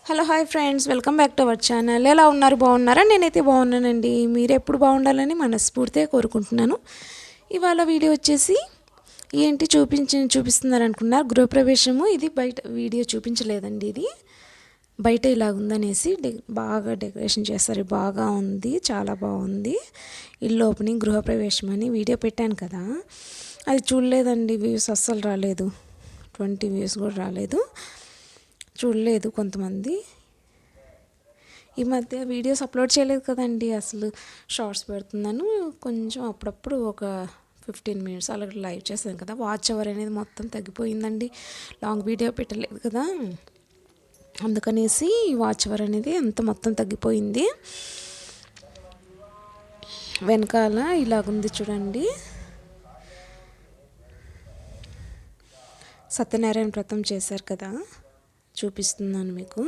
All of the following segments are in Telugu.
Hello hi friends, welcome back to our channel. ఎలా ఉన్నారు? బాగున్నారా? నేనైతే బాగున్నానండి. మీరు ఎప్పుడు బాగుండాలని మనస్ఫూర్తిగా కోరుకుంటున్నాను. ఇవాళ వీడియో వచ్చేసి ఏంటి చూపిస్తున్నారు అనుకున్నారు, గృహప్రవేశము. ఇది బయట వీడియో చూపించలేదండి, ఇది బయట ఇలా ఉందనేసి బాగా డెకరేషన్ చేస్తారు. బాగా ఉంది, చాలా బాగుంది. ఇల్లు ఓపెనింగ్ గృహప్రవేశం అని వీడియో పెట్టాను కదా, అది చూడలేదండి. వ్యూస్ అస్సలు రాలేదు, 20 వ్యూస్ కూడా రాలేదు. చూడలేదు కొంతమంది. ఈ మధ్య వీడియోస్ అప్లోడ్ చేయలేదు కదండి, అసలు షార్ట్స్ పెడుతున్నాను కొంచెం అప్పుడప్పుడు, ఒక 15 మినిట్స్ అలా లైవ్ చేశాను కదా. వాచ్ అవర్ అనేది మొత్తం తగ్గిపోయిందండి, లాంగ్ వీడియో పెట్టలేదు కదా, అందుకనేసి వాచ్ అవర్ అనేది అంత మొత్తం తగ్గిపోయింది. వెనకాల ఇలాగుంది చూడండి, సత్యనారాయణ వ్రతం చేశారు కదా, చూపిస్తున్నాను మీకు.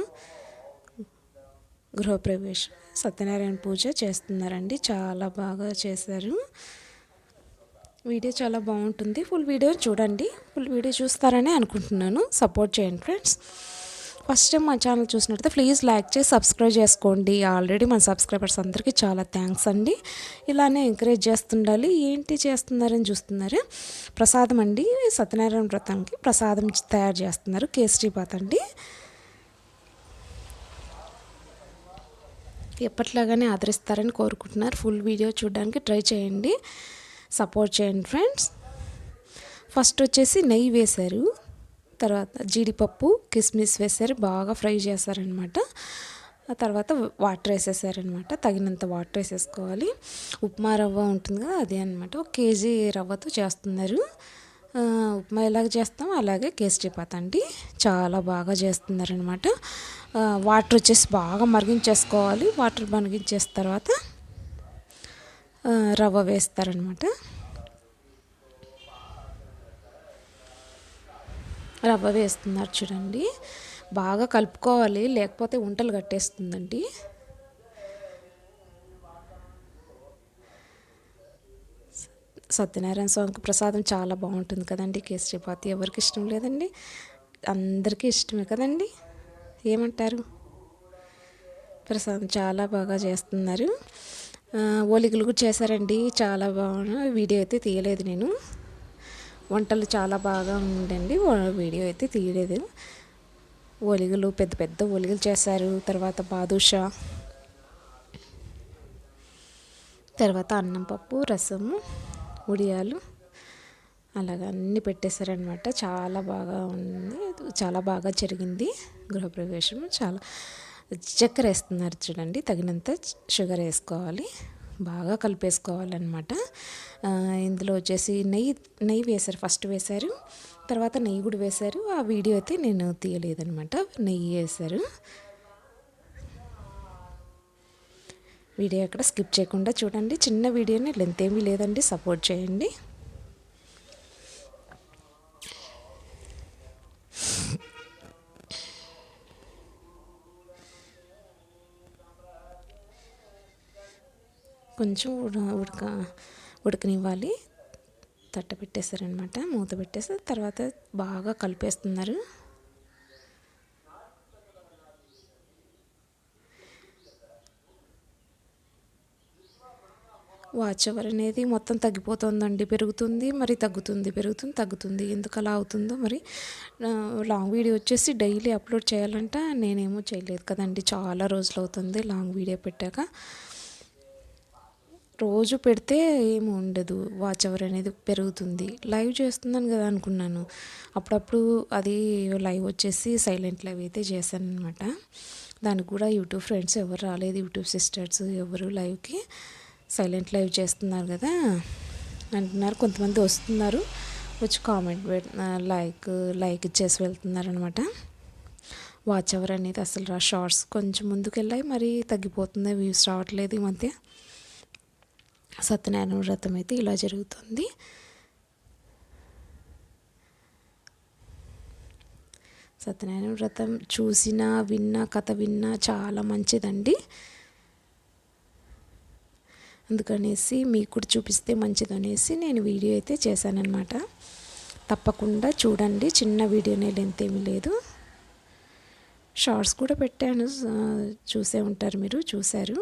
గృహప్రవేశం సత్యనారాయణ పూజ చేస్తున్నారండి, చాలా బాగా చేశారు. వీడియో చాలా బాగుంటుంది, ఫుల్ వీడియో చూడండి. ఫుల్ వీడియో చూస్తారని అనుకుంటున్నాను. సపోర్ట్ చేయండి ఫ్రెండ్స్. ఫస్ట్ టైం మా ఛానల్ చూసినట్లయితే ప్లీజ్ లైక్ చేసి సబ్స్క్రైబ్ చేసుకోండి. ఆల్రెడీ మన సబ్స్క్రైబర్స్ అందరికీ చాలా థ్యాంక్స్ అండి. ఇలానే ఎంకరేజ్ చేస్తుండాలి. ఏంటి చేస్తున్నారని చూస్తున్నారు, ప్రసాదం అండి. సత్యనారాయణ వ్రతానికి ప్రసాదం తయారు చేస్తున్నారు, కేసరీబాత్ అండి. ఎప్పట్లాగానే ఆదరిస్తారని కోరుకుంటున్నారు. ఫుల్ వీడియో చూడడానికి ట్రై చేయండి, సపోర్ట్ చేయండి ఫ్రెండ్స్. ఫస్ట్ వచ్చేసి నెయ్యి వేశారు, తర్వాత జీడిపప్పు కిస్మిస్ వేశారు, బాగా ఫ్రై చేశారనమాట. ఆ తర్వాత వాటర్ వేసేసారనమాట, తగినంత వాటర్ వేసేసుకోవాలి. ఉప్మా రవ్వ ఉంటుంది కదా, అదే అనమాట. 1 కేజీ రవ్వతో చేస్తున్నారు. ఉప్మా ఎలాగ చేస్తాం అలాగే కేసరీబాత్ అండి, చాలా బాగా చేస్తున్నారనమాట. వాటర్ వచ్చేసి బాగా మరిగించేసుకోవాలి. వాటర్ మరిగించేసిన తర్వాత రవ్వ వేస్తారనమాట. రవ్వ వేస్తున్నారు చూడండి, బాగా కలుపుకోవాలి, లేకపోతే ఉంటలు కట్టేస్తుందండి. సత్యనారాయణ స్వామికి ప్రసాదం చాలా బాగుంటుంది కదండి, కేసరీబాత్. ఎవరికి ఇష్టం లేదండి, అందరికీ ఇష్టమే కదండి, ఏమంటారు? ప్రసాదం చాలా బాగా చేస్తున్నారు. ఓలిగలు కూడా చేశారండి, చాలా బాగున్నాయి. వీడియో అయితే తీయలేదు నేను, వంటలు చాలా బాగా ఉండండి, వీడియో అయితే తీయలేదు. ఓలిగలు పెద్ద పెద్ద ఓలిగలు చేశారు. తర్వాత బాదుషా, తర్వాత అన్నం పప్పు రసము ఉడియాలు, అలాగ అన్నీ పెట్టేశారనమాట. చాలా బాగా ఉంది, చాలా బాగా జరిగింది గృహప్రవేశం. చాలా చక్కెర వేస్తున్నారు చూడండి, తగినంత షుగర్ వేసుకోవాలి, బాగా కలిపేసుకోవాలన్నమాట. ఇందులో వచ్చేసి నెయ్యి వేశారు, ఫస్ట్ వేశారు, తర్వాత నెయ్యి కూడా వేశారు. ఆ వీడియో అయితే నేను తీయలేదనమాట, నెయ్యి వేశారు. వీడియో ఎక్కడ స్కిప్ చేయకుండా చూడండి, చిన్న వీడియోని, లెంత్ ఏమీ లేదండి, సపోర్ట్ చేయండి. కొంచెం ఉడకనివ్వాలి. తట్ట పెట్టేశారనమాట, మూత పెట్టేసి తర్వాత బాగా కలిపేస్తున్నారు. వాచ్ అవర్ అనేది మొత్తం తగ్గిపోతుందండి, పెరుగుతుంది మరి తగ్గుతుంది, పెరుగుతుంది తగ్గుతుంది, ఎందుకు అలా అవుతుందో మరి. లాంగ్ వీడియో వచ్చేసి డైలీ అప్లోడ్ చేయాలంట, నేనేమో చేయలేదు కదండి, చాలా రోజులు అవుతుంది లాంగ్ వీడియో పెట్టాక. రోజు పెడితే ఏమి ఉండదు, వాచ్ అవర్ అనేది పెరుగుతుంది. లైవ్ చేస్తున్నాను కదా అనుకున్నాను, అప్పుడప్పుడు అది లైవ్ వచ్చేసి సైలెంట్ లైవ్ అయితే చేశాను అనమాట. దానికి కూడా యూట్యూబ్ ఫ్రెండ్స్ ఎవరు రాలేదు, యూట్యూబ్ సిస్టర్స్ ఎవరు లైవ్కి. సైలెంట్ లైవ్ చేస్తున్నారు కదా అంటున్నారు, కొంతమంది వస్తున్నారు, వచ్చి కామెంట్ లైక్ ఇచ్చేసి వెళ్తున్నారు అనమాట. వాచ్ అవర్ అనేది అసలు షార్ట్స్ కొంచెం ముందుకు వెళ్ళాయి, మరి తగ్గిపోతుంది, వ్యూస్ రావట్లేదు ఈ మధ్య. సత్యనారాయణ వ్రతం అయితే ఇలా జరుగుతుంది. సత్యనారాయణ వ్రతం చూసినా విన్నా కథ విన్నా చాలా మంచిదండి, అందుకనేసి మీకు కూడా చూపిస్తే మంచిదనేసి నేను వీడియో అయితే చేశానన్నమాట. తప్పకుండా చూడండి, చిన్న వీడియోనే, లెంత్ ఏమీ లేదు. షార్ట్స్ కూడా పెట్టాను, చూసే ఉంటారు, మీరు చూశారు.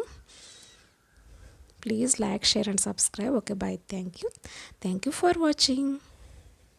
Please like, share and subscribe. Okay, bye. Thank you for watching.